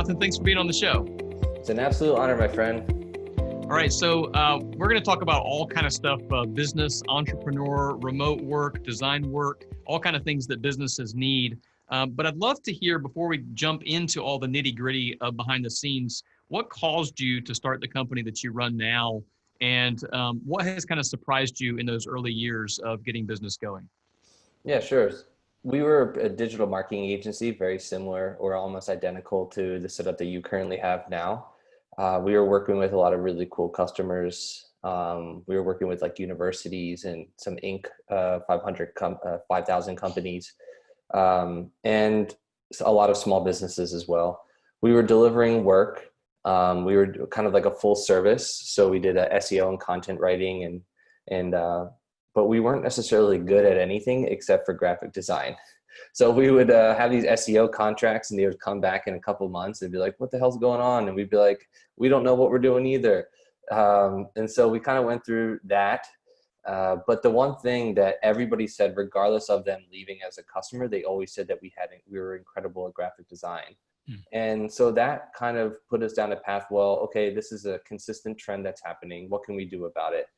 Johnathan, thanks for being on the show. It's an absolute honor, my friend. All right, so we're going to talk about all kind of stuff, business, entrepreneur, remote work, design work, all kind of things that businesses need. But I'd love to hear, before we jump into all the nitty gritty of behind the scenes, what caused you to start the company that you run now? And what has kind of surprised you in those early years of getting business going? Yeah, sure. We were a digital marketing agency, very similar or almost identical to the setup that you currently have now. We were working with a lot of really cool customers. We were working with like universities and some Inc. 5,000 companies, and a lot of small businesses as well. We were delivering work. We were kind of like a full service. So we did SEO and content writing but we weren't necessarily good at anything except for graphic design. So we would have these SEO contracts and they would come back in a couple of months and be like, what the hell's going on? And we'd be like, we don't know what we're doing either. And so we kind of went through that. But the one thing that everybody said, regardless of them leaving as a customer, they always said that we were incredible at graphic design. And so that kind of put us down a path. Well, okay, this is a consistent trend that's happening. What can we do about it?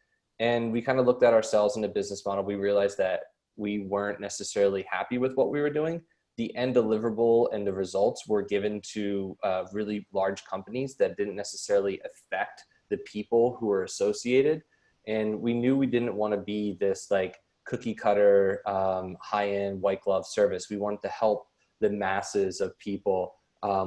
And we kind of looked at ourselves in the business model. We realized that we weren't necessarily happy with what we were doing. The end deliverable and the results were given to really large companies that didn't necessarily affect the people who were associated. And we knew we didn't want to be this like cookie cutter, high-end white glove service. We wanted to help the masses of people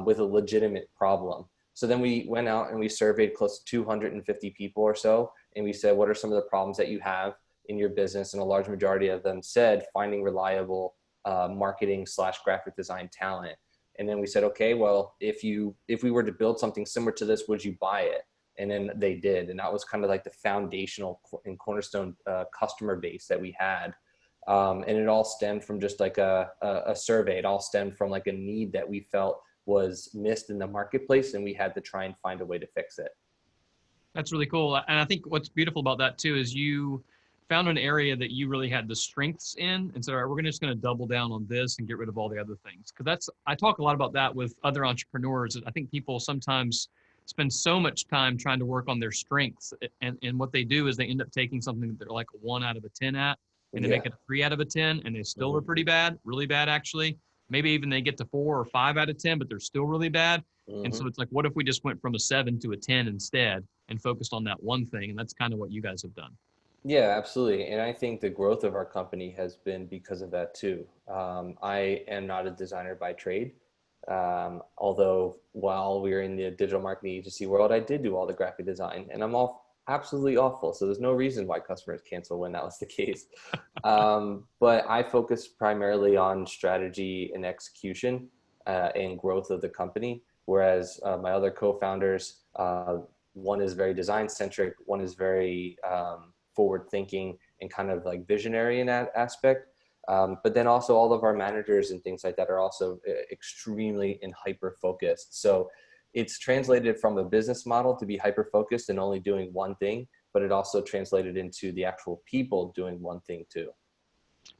with a legitimate problem. So then we went out and we surveyed close to 250 people or so. And we said, what are some of the problems that you have in your business? And a large majority of them said finding reliable marketing/graphic design talent. And then we said, okay, well, if we were to build something similar to this, would you buy it? And then they did. And that was kind of like the foundational and cornerstone customer base that we had. And it all stemmed from just like a survey. It all stemmed from like a need that we felt was missed in the marketplace, and we had to try and find a way to fix it. That's really cool. And I think what's beautiful about that too is you found an area that you really had the strengths in and said, all right, we're just going to double down on this and get rid of all the other things. Because I talk a lot about that with other entrepreneurs. I think people sometimes spend so much time trying to work on their strengths. And what they do is they end up taking something that they're like a 1 out of 10 at, and they make it a 3 out of 10, and they still are pretty bad, really bad actually. Maybe even they get to 4 or 5 out of 10, but they're still really bad. And so it's like, what if we just went from a 7 to a 10 instead and focused on that one thing? And that's kind of what you guys have done. Yeah, absolutely. And I think the growth of our company has been because of that too. I am not a designer by trade. Although while we were in the digital marketing agency world, I did do all the graphic design, and I'm absolutely awful. So there's no reason why customers cancel when that was the case. But I focus primarily on strategy and execution and growth of the company. Whereas my other co-founders, one is very design centric, one is very forward thinking and kind of like visionary in that aspect. But then also all of our managers and things like that are also extremely and hyper focused. So it's translated from a business model to be hyper focused and only doing one thing, but it also translated into the actual people doing one thing too.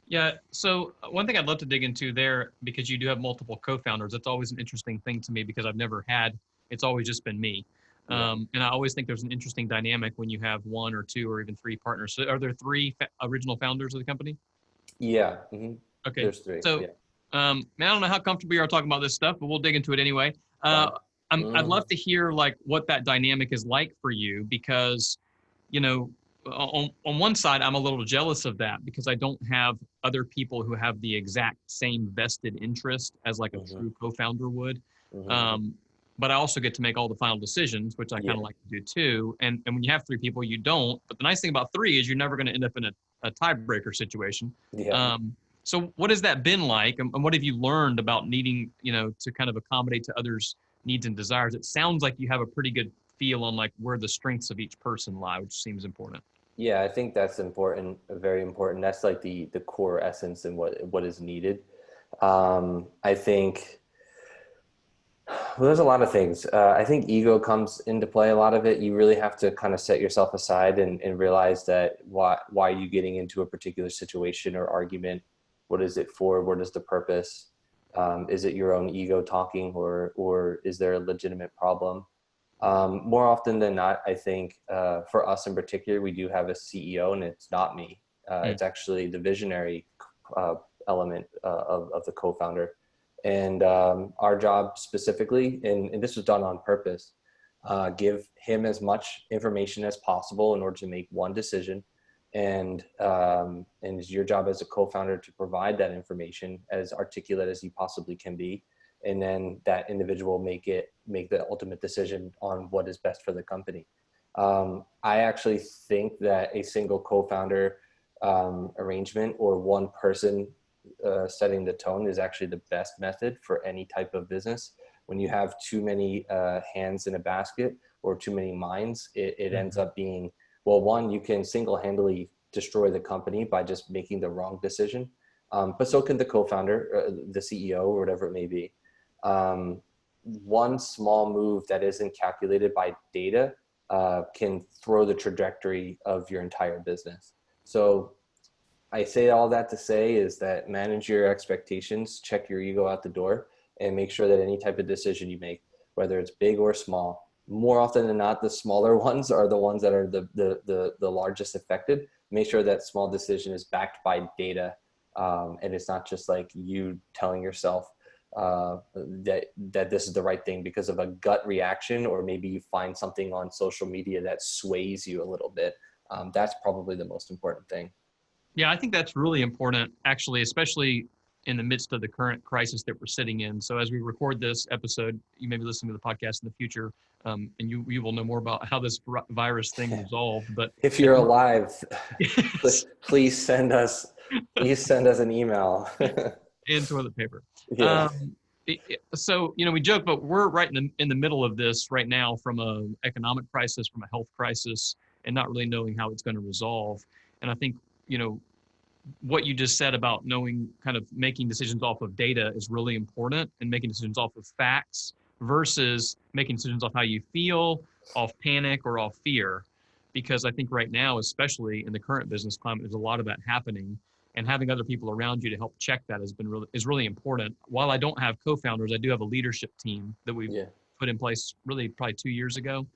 Yeah. So one thing I'd love to dig into there, because you do have multiple co-founders, it's always an interesting thing to me because I've never had, it's always just been me. And I always think there's an interesting dynamic when you have 1 or 2 or even 3 partners. So are there 3 original founders of the company? Yeah. Okay. There's 3. So, I don't know how comfortable you are talking about this stuff, but we'll dig into it anyway. I'd love to hear like what that dynamic is like for you, because, you know, on one side, I'm a little jealous of that because I don't have other people who have the exact same vested interest as like a true co-founder would. But I also get to make all the final decisions, which I kind of like to do too. And when you have 3 people, you don't. But the nice thing about 3 is you're never going to end up in a tiebreaker situation. So what has that been like? And what have you learned about needing, to kind of accommodate to others' needs and desires? It sounds like you have a pretty good feel on like where the strengths of each person lie, which seems important. Yeah, I think that's important, very important. That's like the core essence and what is needed. I think, well, there's a lot of things. I think ego comes into play, a lot of it. You really have to kind of set yourself aside and realize that why are you getting into a particular situation or argument? What is it for? What is the purpose? Is it your own ego talking, or is there a legitimate problem? More often than not, I think for us in particular, we do have a CEO, and it's not me. It's actually the visionary element of the co-founder. And our job specifically, and this was done on purpose, give him as much information as possible in order to make one decision. And it's your job as a co-founder to provide that information as articulate as you possibly can be. And then that individual make the ultimate decision on what is best for the company. I actually think that a single co-founder arrangement, or one person setting the tone, is actually the best method for any type of business. When you have too many hands in a basket, or too many minds, it ends up being, well, one, you can single-handedly destroy the company by just making the wrong decision. But so can the co-founder, the CEO, or whatever it may be. One small move that isn't calculated by data can throw the trajectory of your entire business. So I say all that to say is that manage your expectations, check your ego out the door, and make sure that any type of decision you make, whether it's big or small, more often than not, the smaller ones are the ones that are the largest affected. Make sure that small decision is backed by data, and it's not just like you telling yourself that this is the right thing because of a gut reaction, or maybe you find something on social media that sways you a little bit. That's probably the most important thing. Yeah, I think that's really important, actually, especially in the midst of the current crisis that we're sitting in. So as we record this episode, you may be listening to the podcast in the future, and you will know more about how this virus thing resolved. But if you're alive, please send us an email. And toilet paper. Yeah. So, we joke, but we're right in the middle of this right now, from an economic crisis, from a health crisis, and not really knowing how it's going to resolve. And I think, what you just said about knowing, kind of making decisions off of data is really important, and making decisions off of facts versus making decisions off how you feel, off panic, or off fear. Because I think right now, especially in the current business climate, there's a lot of that happening, and having other people around you to help check that is really important. While I don't have co-founders, I do have a leadership team that we've put in place really probably 2 years ago.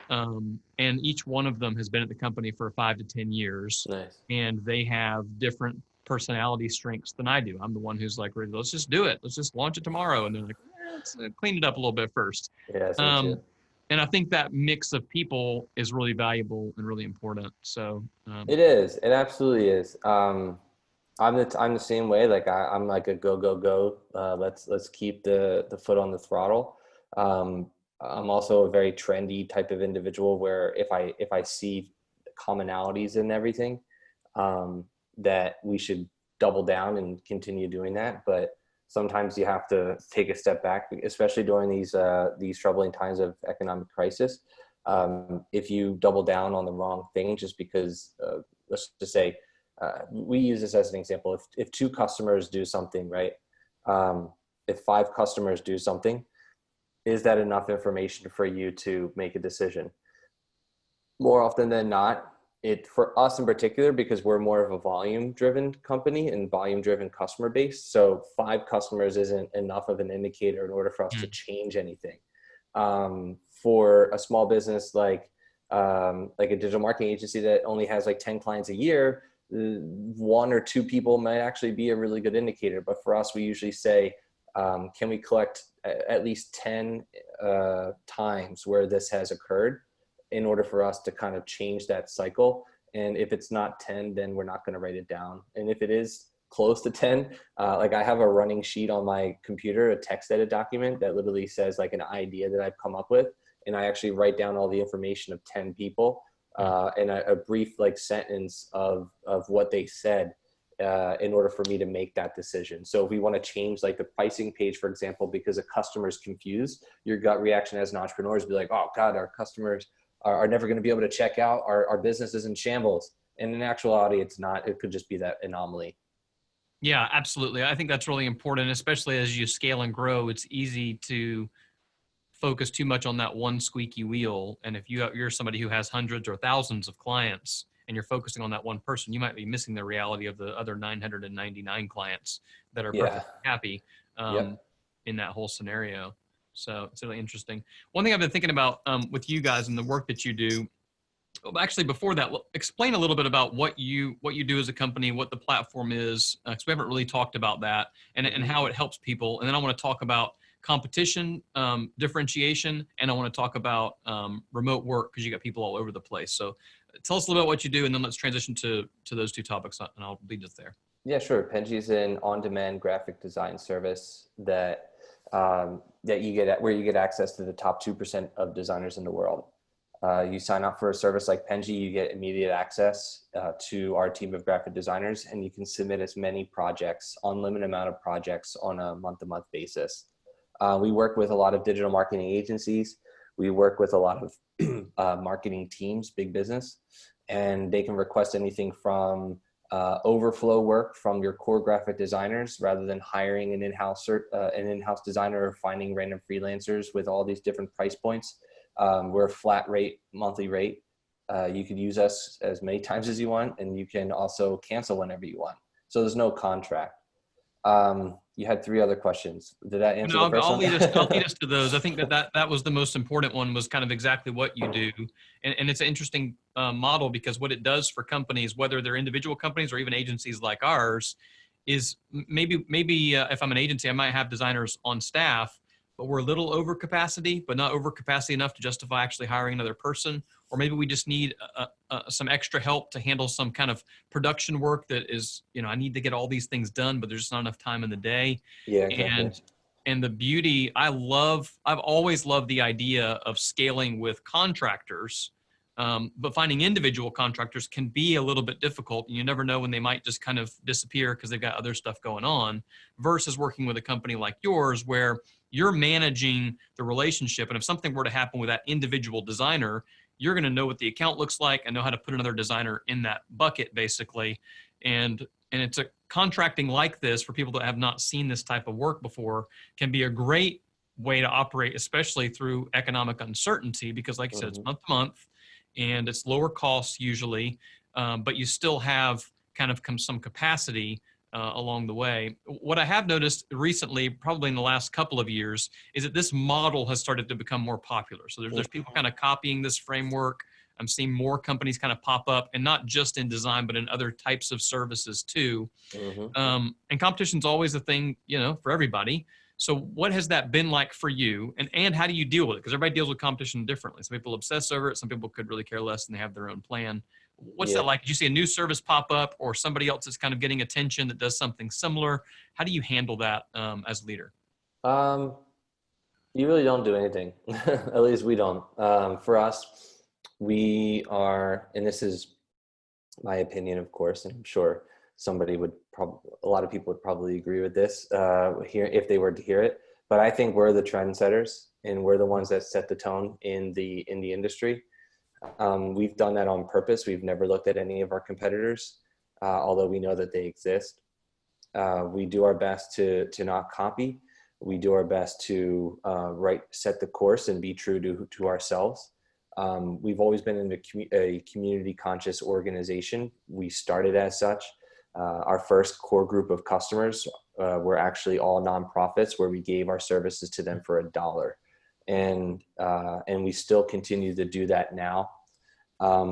And each one of them has been at the company for 5 to 10 years. Nice. And they have different personality strengths than I do. I'm the one who's like, let's just do it. Let's just launch it tomorrow. And they're like, let's clean it up a little bit first. Yeah, that's me too. And I think that mix of people is really valuable and really important. So it is. It absolutely is. I'm the same way. Like I'm like a go. Let's keep the foot on the throttle. I'm also a very trendy type of individual, where if I see commonalities in everything, that we should double down and continue doing that. But sometimes you have to take a step back, especially during these troubling times of economic crisis. If you double down on the wrong thing, just because, let's just say, we use this as an example. If 2 customers do something, right? If 5 customers do something, is that enough information for you to make a decision? More often than not, for us in particular, because we're more of a volume-driven company and volume-driven customer base, so 5 customers isn't enough of an indicator in order for us to change anything. For a small business like a digital marketing agency that only has like 10 clients a year, 1 or 2 people might actually be a really good indicator. But for us, we usually say, can we collect at least 10 times where this has occurred in order for us to kind of change that cycle? And if it's not 10, then we're not going to write it down. And if it is close to 10, like I have a running sheet on my computer, a text edit document that literally says like an idea that I've come up with. And I actually write down all the information of 10 people and a brief like sentence of what they said in order for me to make that decision. So if we want to change like the pricing page, for example, because a customer's confused, your gut reaction as an entrepreneur is to be like, oh God, our customers are never going to be able to check out. Our business is in shambles. And in actuality, it's not. It could just be that anomaly. Yeah, absolutely. I think that's really important, especially as you scale and grow. It's easy to focus too much on that one squeaky wheel. And if you're somebody who has hundreds or thousands of clients, and you're focusing on that one person, you might be missing the reality of the other 999 clients that are Yeah. perfectly happy Yep. in that whole scenario. So it's really interesting. One thing I've been thinking about with you guys and the work that you do, well, actually, before that, explain a little bit about what you do as a company, what the platform is, because we haven't really talked about that, and how it helps people. And then I want to talk about competition, differentiation, and I want to talk about remote work because you got people all over the place. So tell us a little bit what you do, and then let's transition to those two topics, and I'll lead us there. Yeah, sure. Penji is an on-demand graphic design service that you get where you get access to the top 2% of designers in the world. You sign up for a service like Penji, you get immediate access to our team of graphic designers, and you can submit as many projects, unlimited amount of projects on a month-to-month basis. We work with a lot of digital marketing agencies. We work with a lot of marketing teams, big business, and they can request anything from overflow work from your core graphic designers rather than hiring an in-house designer or finding random freelancers with all these different price points. We're a flat rate, monthly rate. You could use us as many times as you want, and you can also cancel whenever you want. So there's no contract. You had 3 other questions. Did that answer the first I'll one? I'll lead us to those. I think that was the most important one, was kind of exactly what you do. And it's an interesting model, because what it does for companies, whether they're individual companies or even agencies like ours, is maybe if I'm an agency, I might have designers on staff, but we're a little over capacity, but not over capacity enough to justify actually hiring another person. Or maybe we just need some extra help to handle some kind of production work that is, I need to get all these things done, but there's just not enough time in the day. Yeah, exactly. And the beauty, I've always loved the idea of scaling with contractors, but finding individual contractors can be a little bit difficult. And you never know when they might just kind of disappear because they've got other stuff going on, versus working with a company like yours where you're managing the relationship. And if something were to happen with that individual designer, you're going to know what the account looks like and know how to put another designer in that bucket, basically. And it's a contracting like this, for people that have not seen this type of work before, can be a great way to operate, especially through economic uncertainty, because like you said, it's month to month and it's lower costs usually, but you still have kind of some capacity along the way. What I have noticed recently, probably in the last couple of years, is that this model has started to become more popular. So there's people kind of copying this framework. I'm seeing more companies kind of pop up, and not just in design, but in other types of services too. And competition's always a thing, for everybody. So what has that been like for you, and how do you deal with it? Because everybody deals with competition differently. Some people obsess over it. Some people could really care less and they have their own plan. What's that like? Did you see a new service pop up, or somebody else that's kind of getting attention that does something similar? How do you handle that as a leader? You really don't do anything. At least we don't. For us, we are, and this is my opinion, of course, and I'm sure a lot of people would probably agree with this here if they were to hear it. But I think we're the trendsetters, and we're the ones that set the tone in the industry. We've done that on purpose. We've never looked at any of our competitors, although we know that they exist. We do our best to not copy. We do our best to set the course and be true to ourselves. We've always been in a community conscious organization. We started as such. Our first core group of customers were actually all nonprofits, where we gave our services to them for $1. And we still continue to do that now.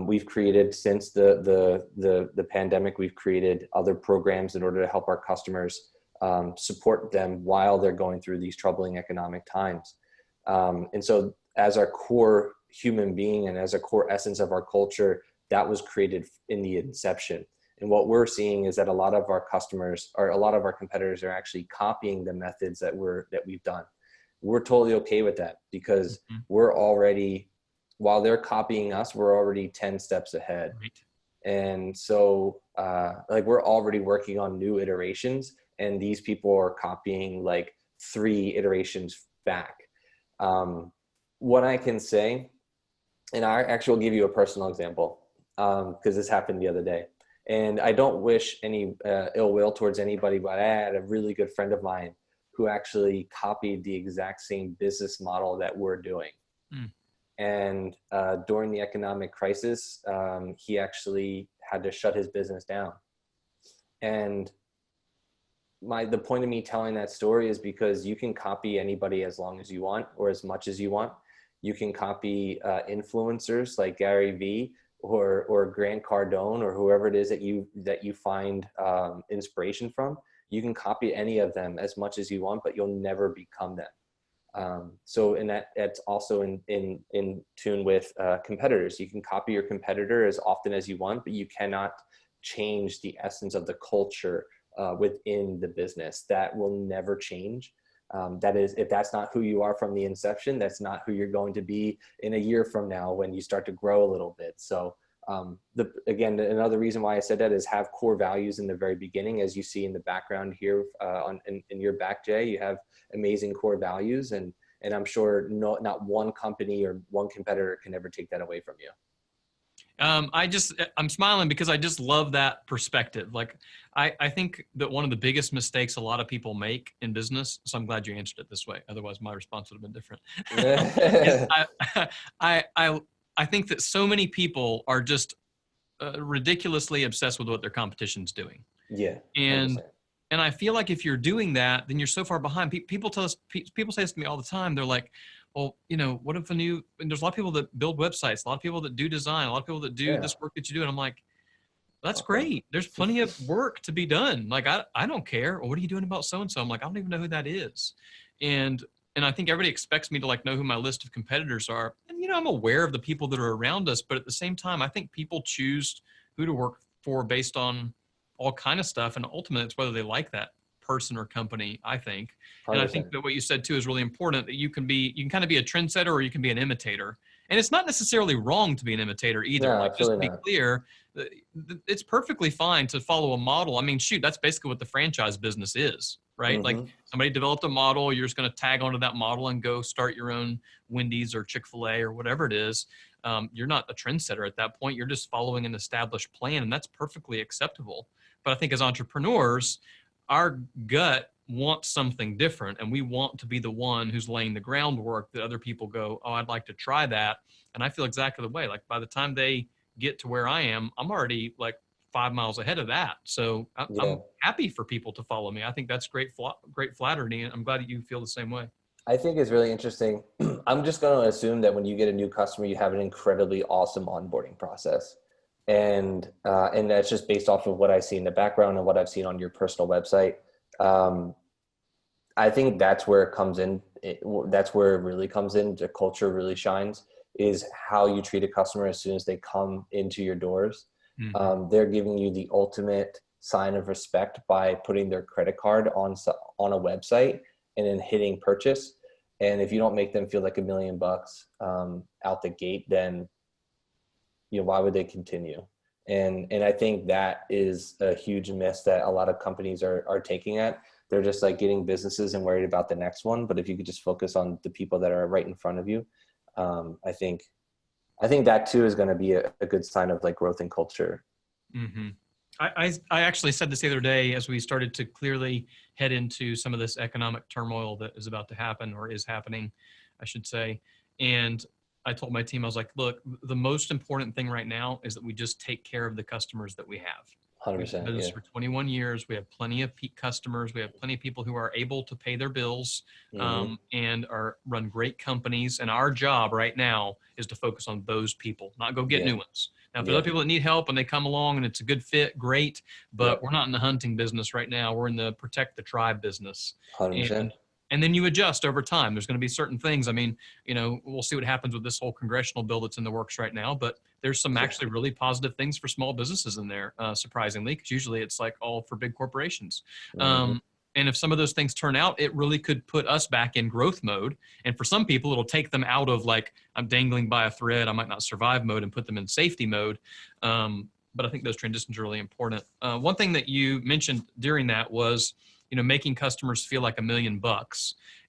We've created, since the pandemic, we've created other programs in order to help our customers support them while they're going through these troubling economic times. And so as our core human being and as a core essence of our culture, that was created in the inception. And what we're seeing is that a lot of our customers, or a lot of our competitors, are actually copying the methods that we've done. We're totally okay with that, because we're already, while they're copying us, we're already 10 steps ahead. Right. And so we're already working on new iterations, and these people are copying 3 iterations back. What I can say, and I actually will give you a personal example, because this happened the other day. And I don't wish any ill will towards anybody, but I had a really good friend of mine who actually copied the exact same business model that we're doing. And during the economic crisis, he actually had to shut his business down. And the point of me telling that story is because you can copy anybody as long as you want, or as much as you want. You can copy influencers like Gary Vee or Grant Cardone, or whoever it is that you find inspiration from. You can copy any of them as much as you want, but you'll never become them. So that's also in tune with competitors. You can copy your competitor as often as you want, but you cannot change the essence of the culture within the business. That will never change. That is, if that's not who you are from the inception, that's not who you're going to be in a year from now when you start to grow a little bit. So again, another reason why I said that is have core values in the very beginning. As you see in the background here in your back, Jay, you have amazing core values, and I'm sure not one company or one competitor can ever take that away from you. I'm smiling because I just love that perspective. Like, I think that one of the biggest mistakes a lot of people make in business, so I'm glad you answered it this way. Otherwise my response would have been different. I think that so many people are just ridiculously obsessed with what their competition's doing. Yeah. 100%. And I feel like if you're doing that, then you're so far behind. People say this to me all the time. They're like, well, what if and there's a lot of people that build websites, a lot of people that do design, a lot of people that do this work that you do. And I'm like, that's great. There's plenty of work to be done. Like, I don't care. Well, what are you doing about so-and-so? I'm like, I don't even know who that is. And I think everybody expects me to know who my list of competitors are. And, I'm aware of the people that are around us, but at the same time, I think people choose who to work for based on all kind of stuff. And ultimately it's whether they like that person or company, I think. 100%. And I think that what you said too is really important, that you can kind of be a trendsetter or you can be an imitator. And it's not necessarily wrong to be an imitator either. No, just to be clear, it's perfectly fine to follow a model. I mean, shoot, that's basically what the franchise business is, right? Mm-hmm. Like, somebody developed a model, you're just going to tag onto that model and go start your own Wendy's or Chick-fil-A or whatever it is. You're not a trendsetter at that point. You're just following an established plan, and that's perfectly acceptable. But I think as entrepreneurs, our gut wants something different, and we want to be the one who's laying the groundwork that other people go, oh, I'd like to try that. And I feel exactly the way. Like, by the time they get to where I am, I'm already like 5 miles ahead of that. So I'm happy for people to follow me. I think that's great flattery, and I'm glad that you feel the same way. I think it's really interesting. I'm just going to assume that when you get a new customer, you have an incredibly awesome onboarding process. And that's just based off of what I see in the background and what I've seen on your personal website. I think that's where it comes in. That's where it really comes in. The culture really shines, is how you treat a customer as soon as they come into your doors. Mm-hmm. They're giving you the ultimate sign of respect by putting their credit card on a website and then hitting purchase. And if you don't make them feel like $1 million out the gate, then why would they continue? And I think that is a huge miss that a lot of companies are taking at. They're just like getting businesses and worried about the next one. But if you could just focus on the people that are right in front of you, I think that too is going to be a good sign of like growth and culture. Mm-hmm. I actually said this the other day as we started to clearly head into some of this economic turmoil that is about to happen, or is happening, I should say. And I told my team, I was like, look, the most important thing right now is that we just take care of the customers that we have. 100%. We've been doing this for 21 years. We have plenty of peak customers. We have plenty of people who are able to pay their bills, and run great companies. And our job right now is to focus on those people, not go get new ones. Now, if there are other people that need help and they come along and it's a good fit, great. But we're not in the hunting business right now. We're in the protect the tribe business. 100%. And then you adjust over time. There's going to be certain things. I mean, we'll see what happens with this whole congressional bill that's in the works right now, but there's some actually really positive things for small businesses in there, surprisingly, because usually it's like all for big corporations. Mm-hmm. And if some of those things turn out, it really could put us back in growth mode. And for some people, it'll take them out of like, I'm dangling by a thread, I might not survive mode, and put them in safety mode. But I think those transitions are really important. One thing that you mentioned during that was, making customers feel like $1 million.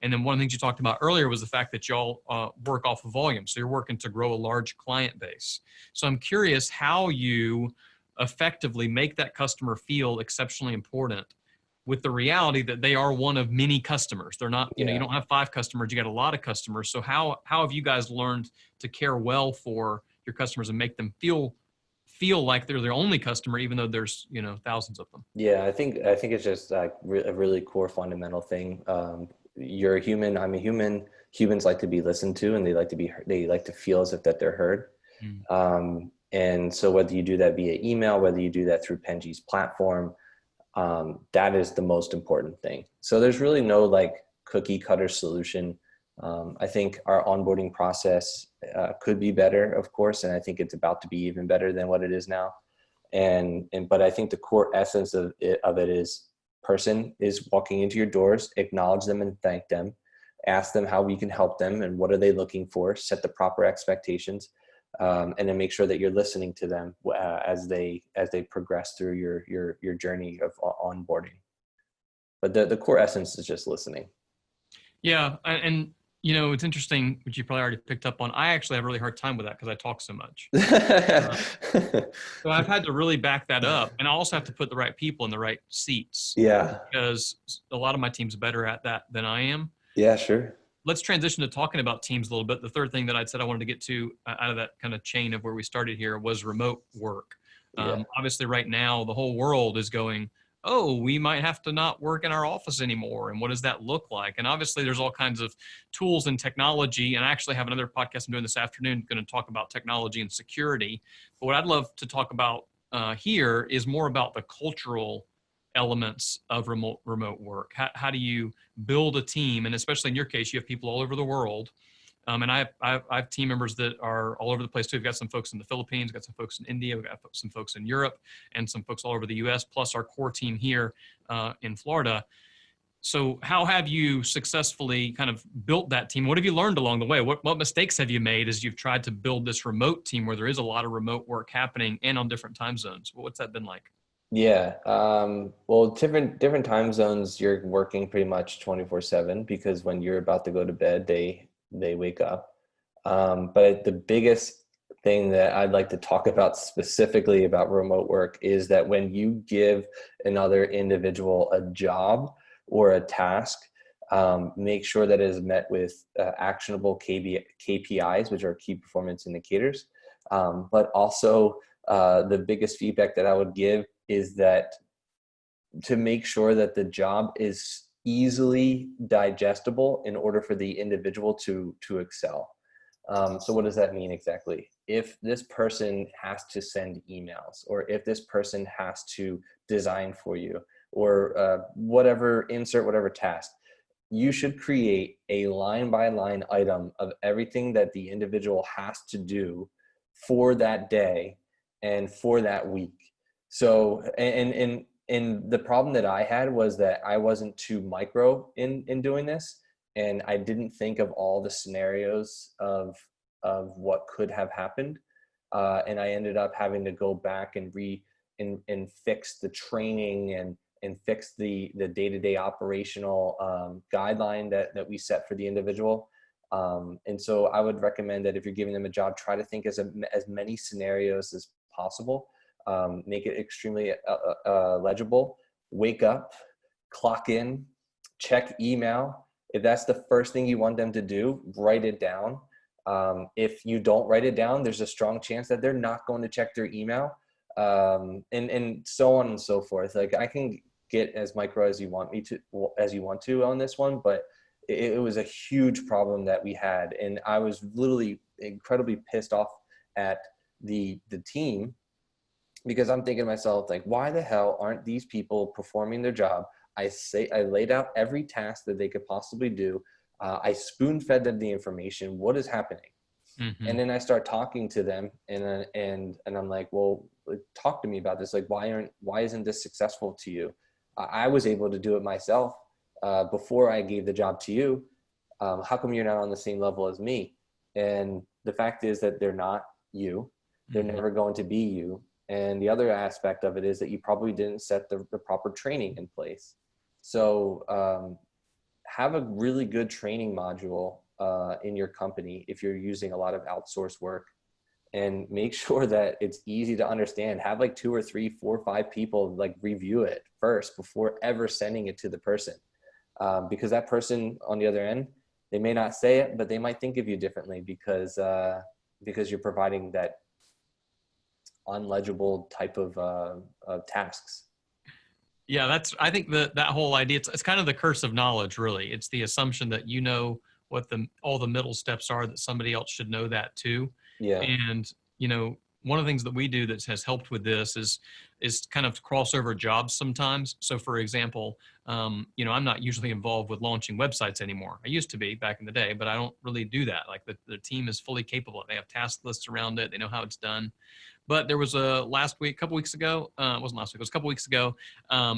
And then one of the things you talked about earlier was the fact that y'all work off of volume. So you're working to grow a large client base. So I'm curious how you effectively make that customer feel exceptionally important with the reality that they are one of many customers. They're not, you know, you don't have 5 customers, you got a lot of customers. So how have you guys learned to care well for your customers and make them feel like they're their only customer, even though there's, you know, thousands of them? Yeah, I think it's just like a really core fundamental thing. You're a human. I'm a human. Humans like to be listened to, and they like to feel as if that they're heard. And so whether you do that via email, whether you do that through Penji's platform, that is the most important thing. So there's really no like cookie cutter solution. I think our onboarding process could be better, of course, and I think it's about to be even better than what it is now. But I think the core essence of it is person is walking into your doors, acknowledge them and thank them, ask them how we can help them and what are they looking for, set the proper expectations, and then make sure that you're listening to them as they progress through your journey of onboarding. But the core essence is just listening. Yeah, and you know, it's interesting, which you probably already picked up on. I actually have a really hard time with that because I talk so much. So I've had to really back that up. And I also have to put the right people in the right seats. Yeah. Because a lot of my team's better at that than I am. Yeah, sure. Let's transition to talking about teams a little bit. The third thing that I'd said I wanted to get to out of that kind of chain of where we started here was remote work. Obviously, right now, the whole world is going, oh, we might have to not work in our office anymore. And what does that look like? And obviously there's all kinds of tools and technology. And I actually have another podcast I'm doing this afternoon going to talk about technology and security. But what I'd love to talk about here is more about the cultural elements of remote work. How do you build a team? And especially in your case, you have people all over the world. And I have team members that are all over the place too. We've got some folks in the Philippines, we've got some folks in India, we've got some folks in Europe, and some folks all over the US, plus our core team here in Florida. So how have you successfully kind of built that team? What have you learned along the way? What mistakes have you made as you've tried to build this remote team where there is a lot of remote work happening and on different time zones? What's that been like? Yeah. Well, different time zones, you're working pretty much 24/7 because when you're about to go to bed, they wake up. But the biggest thing that I'd like to talk about specifically about remote work is that when you give another individual a job or a task, make sure that it is met with actionable KPIs, which are key performance indicators. But also the biggest feedback that I would give is that to make sure that the job is easily digestible in order for the individual to excel. So what does that mean exactly? If this person has to send emails, or if this person has to design for you, or insert whatever task, you should create a line-by-line item of everything that the individual has to do for that day and for that week. So, and the problem that I had was that I wasn't too micro in doing this, and I didn't think of all the scenarios of what could have happened, and I ended up having to go back and fix the training and fix the day-to-day operational guideline that we set for the individual. And so I would recommend that if you're giving them a job, try to think as many scenarios as possible. Make it extremely legible. Wake up, clock in, check email. If that's the first thing you want them to do, write it down. If you don't write it down, there's a strong chance that they're not going to check their email, and so on and so forth. Like, I can get as micro as you want to on this one, but it was a huge problem that we had, and I was literally incredibly pissed off at the team, because I'm thinking to myself, like, why the hell aren't these people performing their job? I laid out every task that they could possibly do. I spoon fed them the information. What is happening? Mm-hmm. And then I start talking to them, and I'm like, well, talk to me about this. Like, why isn't this successful to you? I was able to do it myself before I gave the job to you. How come you're not on the same level as me? And the fact is that they're not you. They're mm-hmm. never going to be you. And the other aspect of it is that you probably didn't set the proper training in place. So have a really good training module in your company if you're using a lot of outsourced work, and make sure that it's easy to understand. Have like 2 or 3, 4, 5 people like review it first before ever sending it to the person. Because that person on the other end, they may not say it, but they might think of you differently because you're providing that unlegible type of tasks. Yeah, I think that whole idea, it's kind of the curse of knowledge, really. It's the assumption that you know what all the middle steps are, that somebody else should know that too. Yeah. And, one of the things that we do that has helped with this is kind of crossover jobs sometimes. So for example, I'm not usually involved with launching websites anymore. I used to be back in the day, but I don't really do that. Like the team is fully capable. They have task lists around it. They know how it's done. But there was a couple weeks ago, it wasn't last week, it was a couple weeks ago.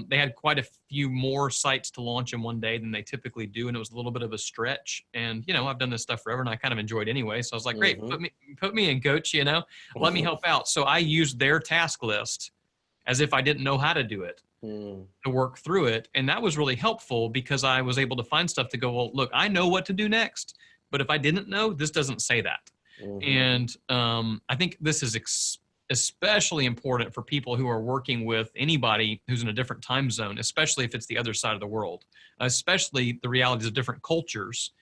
They had quite a few more sites to launch in one day than they typically do. And it was a little bit of a stretch. And, I've done this stuff forever and I kind of enjoyed it anyway. So I was like, great, put me in, coach, let me help out. So I used their task list as if I didn't know how to do it to work through it. And that was really helpful because I was able to find stuff to go, well, look, I know what to do next, but if I didn't know, this doesn't say that. And I think this is especially important for people who are working with anybody who's in a different time zone, especially if it's the other side of the world, especially the realities of different cultures.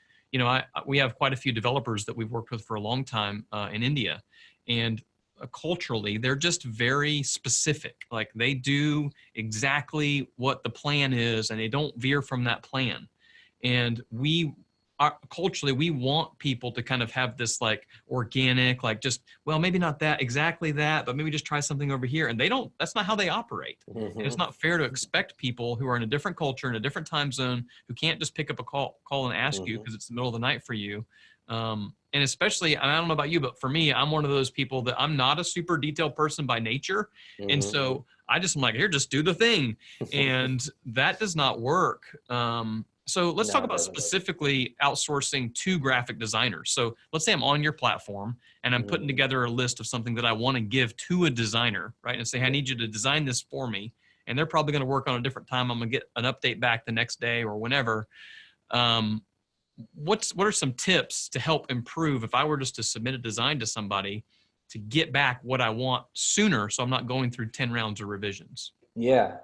We have quite a few developers that we've worked with for a long time in India, and culturally, they're just very specific. Like they do exactly what the plan is and they don't veer from that plan. And culturally, we want people to kind of have this like organic, like just, well, maybe not exactly that, but maybe just try something over here. And that's not how they operate. And it's not fair to expect people who are in a different culture, in a different time zone, who can't just pick up a call and ask you because it's the middle of the night for you. And especially, I don't know about you, but for me, I'm one of those people that I'm not a super detailed person by nature. And so I'm like, here, just do the thing. And that does not work. So let's talk about specifically outsourcing to graphic designers. So let's say I'm on your platform and I'm putting together a list of something that I want to give to a designer, right? And say, I need you to design this for me. And they're probably going to work on a different time. I'm going to get an update back the next day or whenever. What are some tips to help improve if I were just to submit a design to somebody to get back what I want sooner, so I'm not going through 10 rounds of revisions? Yeah.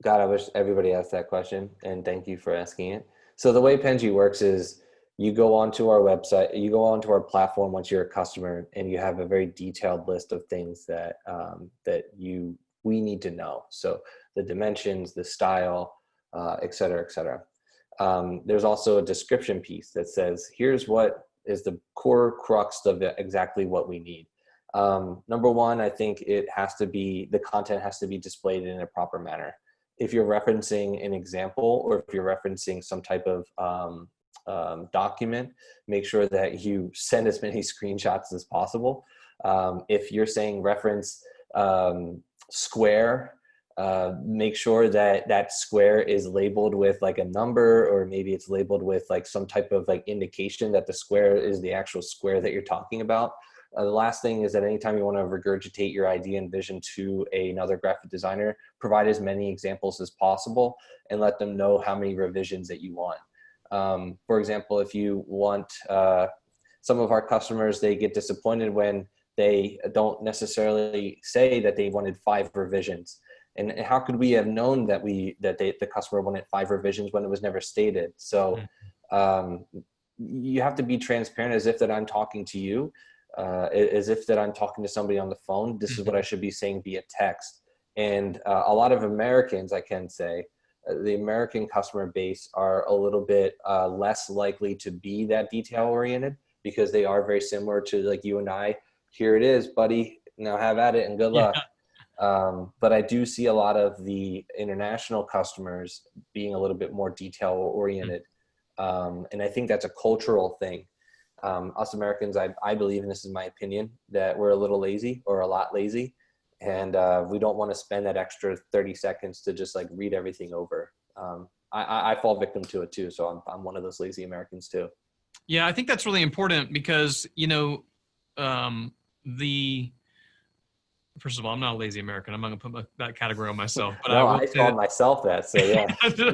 God, I wish everybody asked that question, and thank you for asking it. So the way Penji works is you go onto our website, you go onto our platform once you're a customer, and you have a very detailed list of things that we need to know. So the dimensions, the style, et cetera, et cetera. There's also a description piece that says, here's what is the core crux of exactly what we need. Number one, I think the content has to be displayed in a proper manner. If you're referencing an example or if you're referencing some type of document, make sure that you send as many screenshots as possible. If you're saying reference square, make sure that square is labeled with like a number, or maybe it's labeled with like some type of like indication that the square is the actual square that you're talking about. The last thing is that anytime you want to regurgitate your idea and vision to another graphic designer, provide as many examples as possible and let them know how many revisions that you want. For example, if you want, some of our customers, they get disappointed when they don't necessarily say that they wanted 5 revisions. And how could we have known that the customer wanted 5 revisions when it was never stated? So you have to be transparent, as if that I'm talking to you. As if that I'm talking to somebody on the phone. This is what I should be saying via text. And a lot of Americans, I can say, the American customer base are a little bit less likely to be that detail oriented, because they are very similar to like you and I. Here it is, buddy. Now have at it and good luck. But I do see a lot of the international customers being a little bit more detail oriented. And I think that's a cultural thing. Us Americans, I believe, and this is my opinion, that we're a little lazy, or a lot lazy, and we don't want to spend that extra 30 seconds to just like read everything over. I fall victim to it too, so I'm one of those lazy Americans too. Yeah, I think that's really important because First of all, I'm not a lazy American. I'm not gonna put that category on myself, but I No, will I say called that, myself that. So yeah.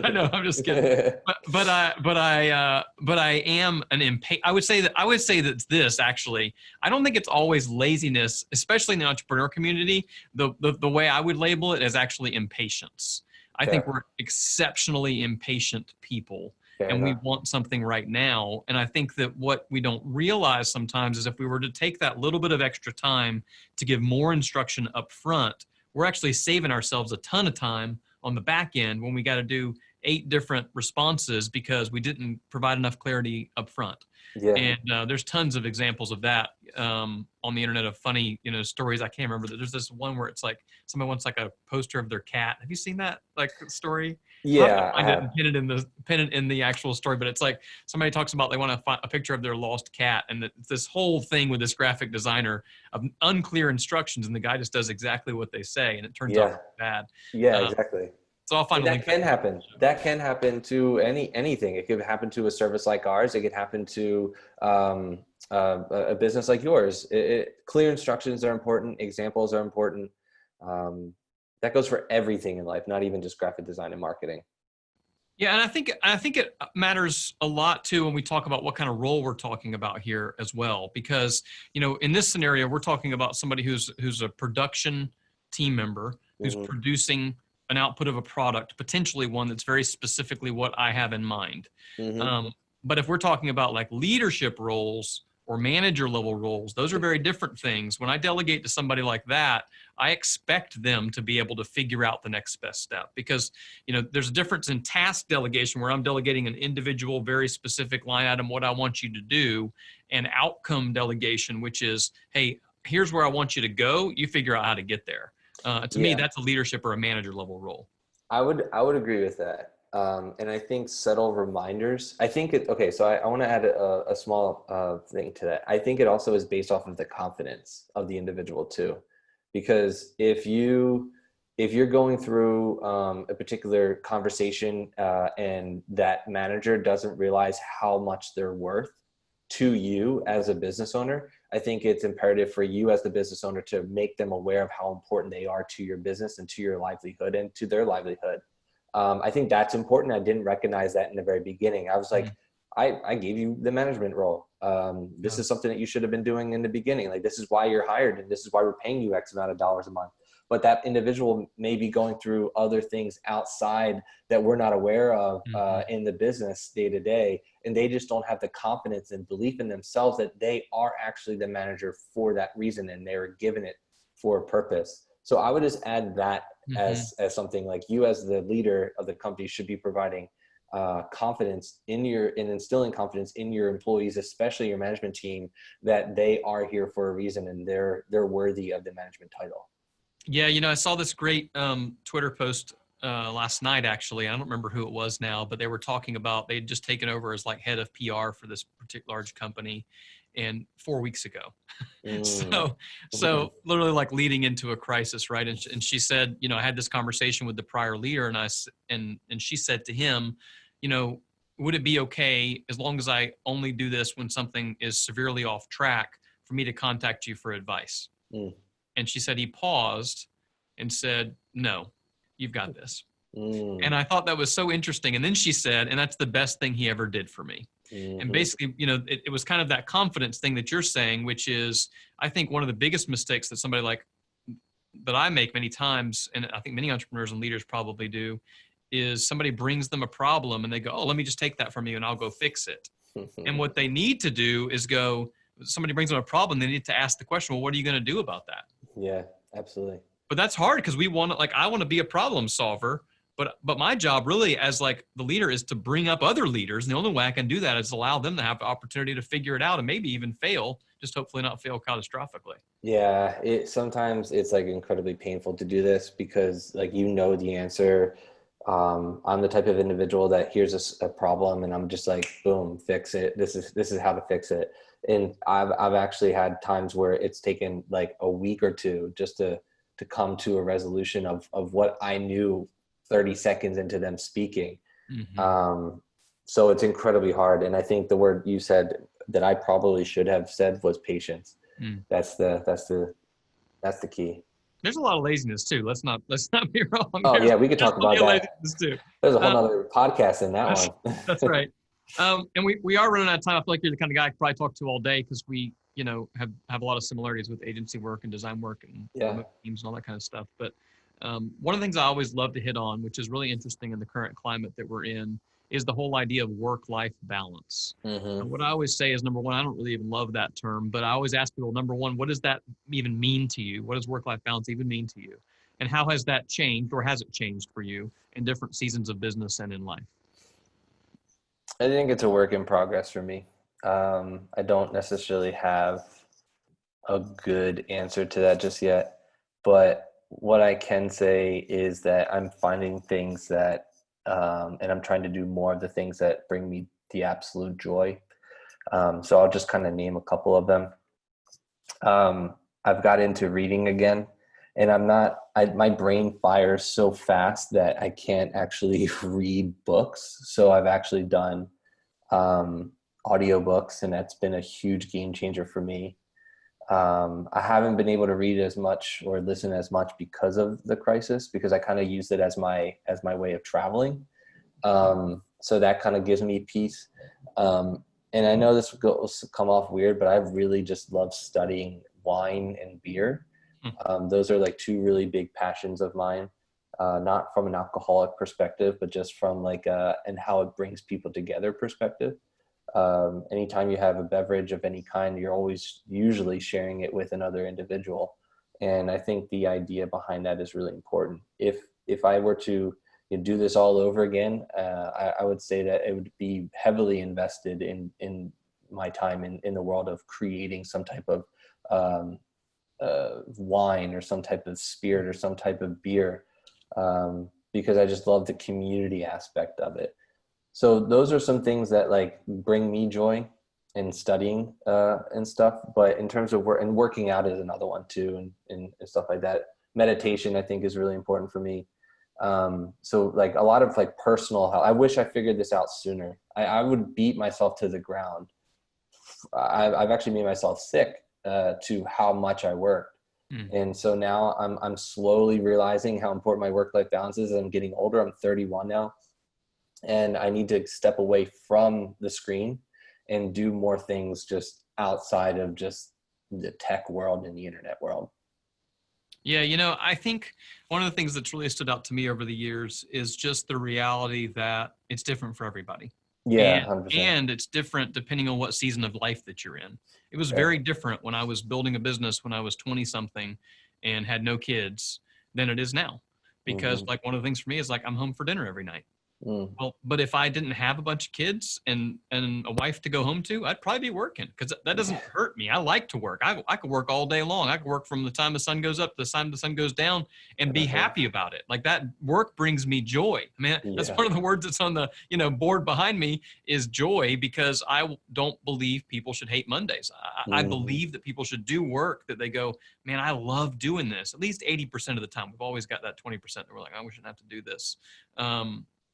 I know, I'm just kidding. But I am an I would say that this actually, I don't think it's always laziness, especially in the entrepreneur community. The way I would label it is actually impatience. I think Fair. we're exceptionally impatient people, Fair and we enough. want something right now. And I think that what we don't realize sometimes is if we were to take that little bit of extra time to give more instruction up front, we're actually saving ourselves a ton of time on the back end when we got to do 8 different responses because we didn't provide enough clarity up front. Yeah. And there's tons of examples of that on the internet of funny, stories. I can't remember. There's this one where it's like somebody wants like a poster of their cat. Have you seen that like story? I'll have to Yeah, I find it have. and pin it in the actual story. But it's like somebody talks about they want to find a picture of their lost cat, and it's this whole thing with this graphic designer of unclear instructions, and the guy just does exactly what they say, and it turns out Yeah. really bad. Yeah, Uh, exactly. so I'll find And a that link. can happen. That can happen to anything. It could happen to a service like ours. It could happen to a business like yours. Clear instructions are important. Examples are important. That goes for everything in life, not even just graphic design and marketing. Yeah, and I think it matters a lot too when we talk about what kind of role we're talking about here as well, because in this scenario we're talking about somebody who's a production team member who's Hmm. producing an output of a product, potentially one that's very specifically what I have in mind. Hmm. Um, but if we're talking about like leadership roles or manager level roles, those are very different things. When I delegate to somebody like that, I expect them to be able to figure out the next best step because there's a difference in task delegation where I'm delegating an individual, very specific line item, what I want you to do, and outcome delegation, which is, hey, here's where I want you to go. You figure out how to get there. To me, Yeah, that's a leadership or a manager level role. I would agree with that. And I think subtle reminders. I think okay. So I want to add a small thing to that. I think it also is based off of the confidence of the individual too, because if you're going through a particular conversation and that manager doesn't realize how much they're worth to you as a business owner, I think it's imperative for you as the business owner to make them aware of how important they are to your business and to your livelihood and to their livelihood. I think that's important. I didn't recognize that in the very beginning. I was like, I gave you the management role. This is something that you should have been doing in the beginning. Like, this is why you're hired and this is why we're paying you X amount of dollars a month. But that individual may be going through other things outside that we're not aware of in the business day to day. And they just don't have the confidence and belief in themselves that they are actually the manager for that reason. And they were given it for a purpose. So I would just add that as something like you as the leader of the company should be providing confidence in instilling confidence in your employees, especially your management team, that they are here for a reason and they're worthy of the management title. Yeah, I saw this great Twitter post last night, actually. I don't remember who it was now, but they were talking about they'd just taken over as like head of PR for this particular large company and 4 weeks ago. So literally like leading into a crisis, right? And she said, I had this conversation with the prior leader and she said to him, would it be okay as long as I only do this when something is severely off track for me to contact you for advice? Mm. And she said he paused and said, no, you've got this. Mm. And I thought that was so interesting. And then she said, and that's the best thing he ever did for me. Mm-hmm. And basically, it was kind of that confidence thing that you're saying, which is, I think one of the biggest mistakes that somebody like that I make many times, and I think many entrepreneurs and leaders probably do, is somebody brings them a problem and they go, oh, let me just take that from you and I'll go fix it. And what they need to do is somebody brings them a problem, they need to ask the question, well, what are you going to do about that? Yeah, absolutely. But that's hard because I want to be a problem solver, but my job really as like the leader is to bring up other leaders. And the only way I can do that is allow them to have the opportunity to figure it out and maybe even fail, just hopefully not fail catastrophically. Yeah, sometimes it's like incredibly painful to do this because like the answer. I'm the type of individual that here's a problem and I'm just like, boom, fix it. This is how to fix it. And I've actually had times where it's taken like a week or two just to come to a resolution of what I knew 30 seconds into them speaking. So it's incredibly hard. And I think the word you said that I probably should have said was patience. That's the key. There's a lot of laziness too. Let's not be wrong. Oh yeah, we could There's talk plenty about of that. laziness too. There's a whole Uh, nother podcast in that that's, one. that's right. And we are running out of time. I feel like you're the kind of guy I could probably talk to all day because we, have a lot of similarities with agency work and design work and Yeah. remote teams and all that kind of stuff. But one of the things I always love to hit on, which is really interesting in the current climate that we're in, is the whole idea of work-life balance. Mm-hmm. And what I always say is, number one, I don't really even love that term, but I always ask people, number one, what does that even mean to you? What does work-life balance even mean to you? And how has that changed, or has it changed for you in different seasons of business and in life? I think it's a work in progress for me. I don't necessarily have a good answer to that just yet, but what I can say is that I'm finding things that, and I'm trying to do more of the things that bring me the absolute joy. So I'll just kind of name a couple of them. I've got into reading again, and my brain fires so fast that I can't actually read books. So I've actually done audiobooks, and that's been a huge game changer for me. I haven't been able to read as much or listen as much because of the crisis, because I kind of used it as my way of traveling. So that kind of gives me peace. And I know this will come off weird, but I really just love studying wine and beer. Those are like two really big passions of mine, not from an alcoholic perspective, but just from and how it brings people together perspective. Anytime you have a beverage of any kind, you're always usually sharing it with another individual. And I think the idea behind that is really important. If I were to do this all over again, I would say that it would be heavily invested in my time in the world of creating some type of wine or some type of spirit or some type of beer, because I just love the community aspect of it. So those are some things that bring me joy in studying and stuff. But in terms of working out is another one too, and stuff like that. Meditation, I think, is really important for me. So a lot of personal health. I wish I figured this out sooner. I would beat myself to the ground. I've actually made myself sick to how much I worked. And so now I'm slowly realizing how important my work-life balance is. As I'm getting older. I'm 31 now. And I need to step away from the screen and do more things just outside of just the tech world and the internet world. Yeah, I think one of the things that's really stood out to me over the years is just the reality that it's different for everybody. Yeah, 100%. And it's different depending on what season of life that you're in. It was very different when I was building a business when I was 20 something and had no kids than it is now. Because one of the things for me is I'm home for dinner every night. Well, but if I didn't have a bunch of kids and a wife to go home to, I'd probably be working, because that doesn't hurt me. I like to work. I could work all day long. I could work from the time the sun goes up to the time the sun goes down and be happy about it. That work brings me joy. I mean, that's one of the words that's on the board behind me is joy, because I don't believe people should hate Mondays. I believe that people should do work that they go, man, I love doing this. At least 80% of the time. We've always got that 20% that we're like, oh, we shouldn't have to do this.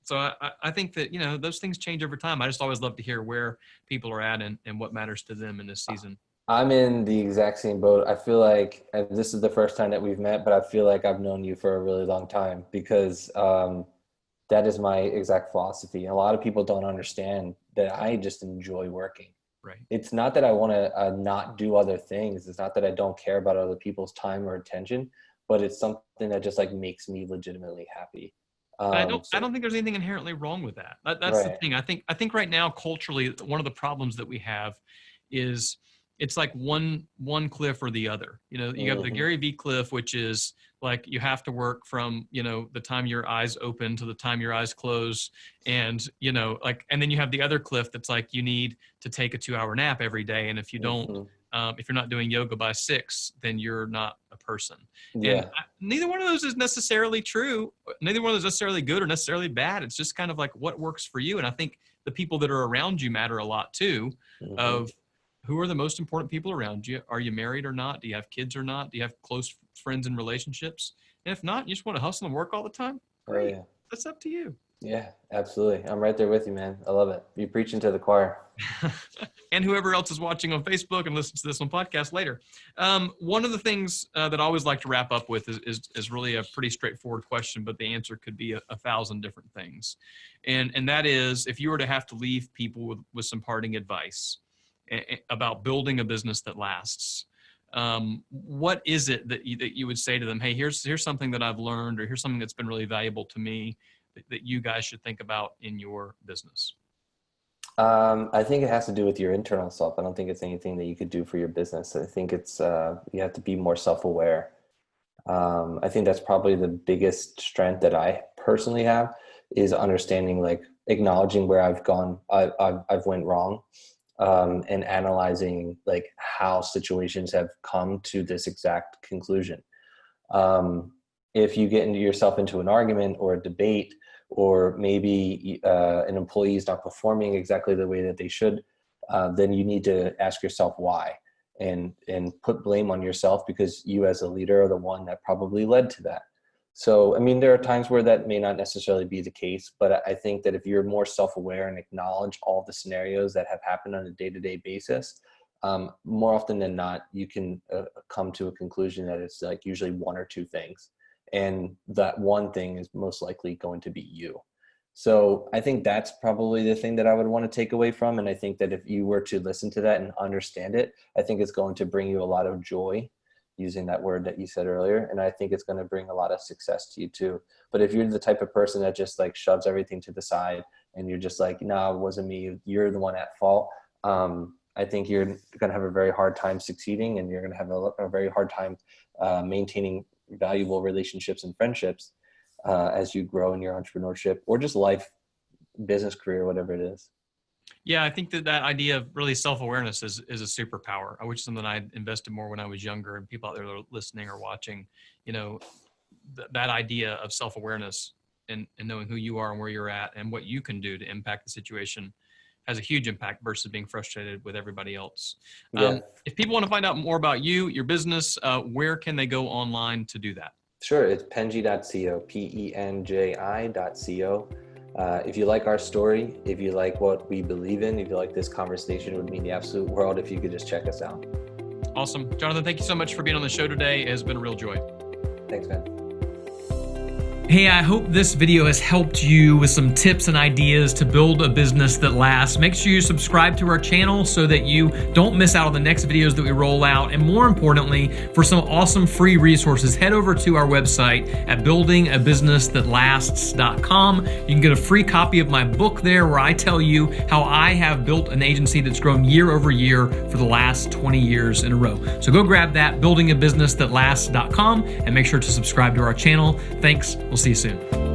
So I think that, those things change over time. I just always love to hear where people are at and what matters to them in this season. I'm in the exact same boat. I feel like this is the first time that we've met, but I feel like I've known you for a really long time, because that is my exact philosophy. A lot of people don't understand that I just enjoy working. Right. It's not that I want to not do other things. It's not that I don't care about other people's time or attention, but it's something that just makes me legitimately happy. I don't think there's anything inherently wrong with that. That's the thing. I think right now, culturally, one of the problems that we have is it's like one cliff or the other. You have the Gary Vee cliff, which is you have to work from, the time your eyes open to the time your eyes close. And, and then you have the other cliff that's you need to take a 2-hour nap every day. And if you don't, if you're not doing yoga by 6, then you're not a person. Yeah. And neither one of those is necessarily true. Neither one of those is necessarily good or necessarily bad. It's just kind of what works for you. And I think the people that are around you matter a lot too, of who are the most important people around you. Are you married or not? Do you have kids or not? Do you have close friends and relationships? And if not, you just want to hustle and work all the time? Great. That's up to you. Yeah, absolutely. I'm right there with you, man. I love it. You're preaching to the choir. And whoever else is watching on Facebook and listens to this on podcast later. One of the things that I always like to wrap up with is really a pretty straightforward question, but the answer could be a thousand different things. And that is, if you were to have to leave people with some parting advice about building a business that lasts, what is it that you would say to them? Hey, here's something that I've learned, or here's something that's been really valuable to me that you guys should think about in your business. I think it has to do with your internal self. I don't think it's anything that you could do for your business. I think it's you have to be more self-aware. I think that's probably the biggest strength that I personally have, is understanding, like, acknowledging where I've gone, I've went wrong, and analyzing like how situations have come to this exact conclusion. If you get yourself into an argument or a debate, or maybe an employee is not performing exactly the way that they should, then you need to ask yourself why, and put blame on yourself, because you as a leader are the one that probably led to that. So, I mean, there are times where that may not necessarily be the case, but I think that if you're more self-aware and acknowledge all the scenarios that have happened on a day-to-day basis, more often than not, you can come to a conclusion that it's like usually one or two things. And that one thing is most likely going to be you. So I think that's probably the thing that I would want to take away from. And I think that if you were to listen to that and understand it, I think it's going to bring you a lot of joy, using that word that you said earlier. And I think it's going to bring a lot of success to you too. But if you're the type of person that just like shoves everything to the side and you're just like, no, it wasn't me, you're the one at fault, I think you're going to have a very hard time succeeding, and you're going to have a very hard time maintaining valuable relationships and friendships as you grow in your entrepreneurship or just life, business, career, whatever it is. Yeah, I think that idea of really self-awareness is a superpower. I wish something I invested more when I was younger, and people out there that are listening or watching, that idea of self-awareness and knowing who you are and where you're at and what you can do to impact the situation has a huge impact versus being frustrated with everybody else. Yeah. If people want to find out more about you, your business, where can they go online to do that? Sure. It's penji.co, penji.co. If you like our story, if you like what we believe in, if you like this conversation, it would mean the absolute world if you could just check us out. Awesome. Johnathan, thank you so much for being on the show today. It has been a real joy. Thanks, man. Hey, I hope this video has helped you with some tips and ideas to build a business that lasts. Make sure you subscribe to our channel so that you don't miss out on the next videos that we roll out. And more importantly, for some awesome free resources, head over to our website at buildingabusinessthatlasts.com. You can get a free copy of my book there, where I tell you how I have built an agency that's grown year over year for the last 20 years in a row. So go grab that, buildingabusinessthatlasts.com, and make sure to subscribe to our channel. Thanks. We'll see you soon.